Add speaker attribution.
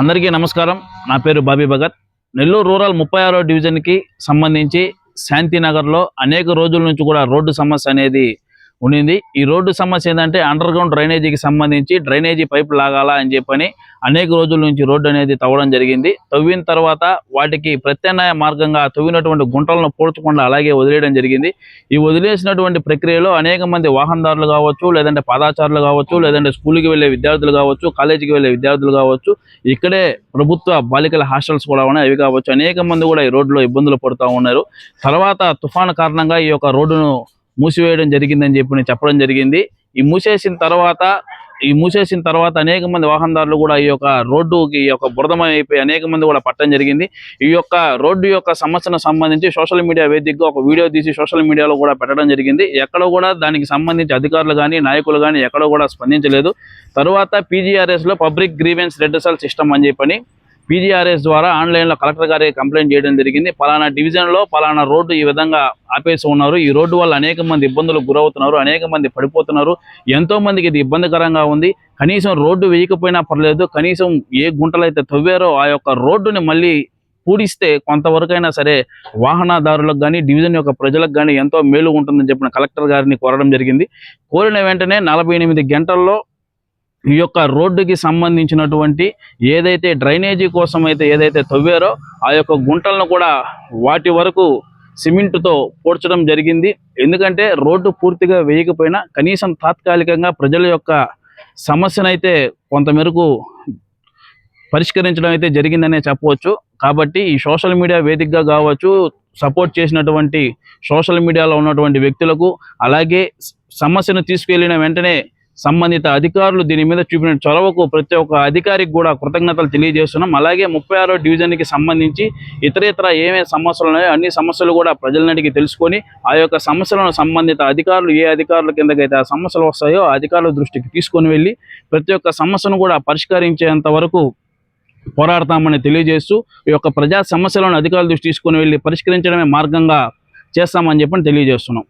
Speaker 1: అందరికీ నమస్కారం. నా పేరు బాబీ భగత్. నెల్లూరు రూరల్ 36వ డివిజన్కి సంబంధించి శాంతినగర్లో అనేక రోజుల నుంచి కూడా రోడ్డు సమస్య అనేది ఉండింది. ఈ రోడ్డు సమస్య ఏంటంటే అండర్ గ్రౌండ్ డ్రైనేజీకి సంబంధించి డ్రైనేజీ పైపు లాగాలా అని చెప్పని అనేక రోజుల నుంచి రోడ్డు అనేది తవ్వడం జరిగింది. తవ్విన తర్వాత వాటికి ప్రత్యామ్నాయ మార్గంగా తవ్వినటువంటి గుంటలను పూడ్చకుండా అలాగే వదిలేయడం జరిగింది. ఈ వదిలేసినటువంటి ప్రక్రియలో అనేక మంది వాహనదారులు కావచ్చు, లేదంటే పాదాచారులు కావచ్చు, లేదంటే స్కూల్కి వెళ్ళే విద్యార్థులు కావచ్చు, కాలేజీకి వెళ్ళే విద్యార్థులు కావచ్చు, ఇక్కడే ప్రభుత్వ బాలికల హాస్టల్స్ కూడా ఉన్నాయి, అవి కావచ్చు, అనేక మంది కూడా ఈ రోడ్లో ఇబ్బందులు పడుతూ ఉన్నారు. తర్వాత తుఫాను కారణంగా ఈ యొక్క రోడ్డును మూసివేయడం జరిగిందని చెప్పడం జరిగింది. ఈ మూసేసిన తర్వాత అనేక మంది వాహనదారులు కూడా ఈ యొక్క రోడ్డుకి ఈ యొక్క బురదమయం అయిపోయి అనేక మంది కూడా పట్టడం జరిగింది. ఈ యొక్క రోడ్డు యొక్క సమస్యను సంబంధించి సోషల్ మీడియా వేదికగా ఒక వీడియో తీసి సోషల్ మీడియాలో కూడా పెట్టడం జరిగింది. ఎక్కడ కూడా దానికి సంబంధించి అధికారులు కానీ నాయకులు కానీ ఎక్కడ కూడా స్పందించలేదు. తర్వాత పీజీఆర్ఎస్లో పబ్లిక్ గ్రీవెన్స్ రెడ్రెసల్ సిస్టమ్ అని చెప్పని పీజీఆర్ఎస్ ద్వారా ఆన్లైన్లో కలెక్టర్ గారికి కంప్లైంట్ చేయడం జరిగింది. పలానా డివిజన్లో పలానా రోడ్డు ఈ విధంగా ఆపేసి ఉన్నారు, ఈ రోడ్డు వల్ల అనేక మంది ఇబ్బందులకు గురవుతున్నారు, అనేక మంది పడిపోతున్నారు, ఎంతో మందికి ఇది ఇబ్బందికరంగా ఉంది. కనీసం రోడ్డు వేయకపోయినా పర్లేదు, కనీసం ఏ గుంటలైతే తవ్వారో ఆ యొక్క రోడ్డుని మళ్ళీ పూడిస్తే కొంతవరకైనా సరే వాహనదారులకు కానీ డివిజన్ యొక్క ప్రజలకు కానీ ఎంతో మేలు ఉంటుందని చెప్పిన కలెక్టర్ గారిని కోరడం జరిగింది. కోరిన వెంటనే 48 గంటల్లో ఈ యొక్క రోడ్డుకి సంబంధించినటువంటి ఏదైతే డ్రైనేజీ కోసం అయితే ఏదైతే తవ్వారో ఆ యొక్క గుంటలను కూడా వాటి వరకు సిమెంటుతో పూడ్చడం జరిగింది. ఎందుకంటే రోడ్డు పూర్తిగా వేయకపోయినా కనీసం తాత్కాలికంగా ప్రజల యొక్క సమస్యనైతే కొంతమేరకు పరిష్కరించడం అయితే జరిగిందనే చెప్పవచ్చు. కాబట్టి ఈ సోషల్ మీడియా వేదికగా కావచ్చు, సపోర్ట్ చేసినటువంటి సోషల్ మీడియాలో ఉన్నటువంటి వ్యక్తులకు, అలాగే సమస్యను తీసుకెళ్లిన వెంటనే సంబంధిత అధికారులు దీని మీద చూపిన చొరవకు ప్రతి ఒక్క అధికారికి కూడా కృతజ్ఞతలు తెలియజేస్తున్నాం. అలాగే 36వ డివిజన్కి సంబంధించి ఇతరేతర ఏమేమి సమస్యలు ఉన్నాయో అన్ని సమస్యలు కూడా ప్రజలనడిగి తెలుసుకొని ఆ యొక్క సమస్యలను సంబంధిత అధికారులు ఏ అధికారుల కిందకైతే ఆ సమస్యలు వస్తాయో ఆ అధికారుల దృష్టికి తీసుకొని వెళ్ళి ప్రతి ఒక్క సమస్యను కూడా పరిష్కరించేంత వరకు పోరాడతామని తెలియజేస్తూ ఈ యొక్క ప్రజా సమస్యలను అధికారుల దృష్టి తీసుకొని వెళ్ళి పరిష్కరించడమే మార్గంగా చేస్తామని చెప్పని తెలియజేస్తున్నాం.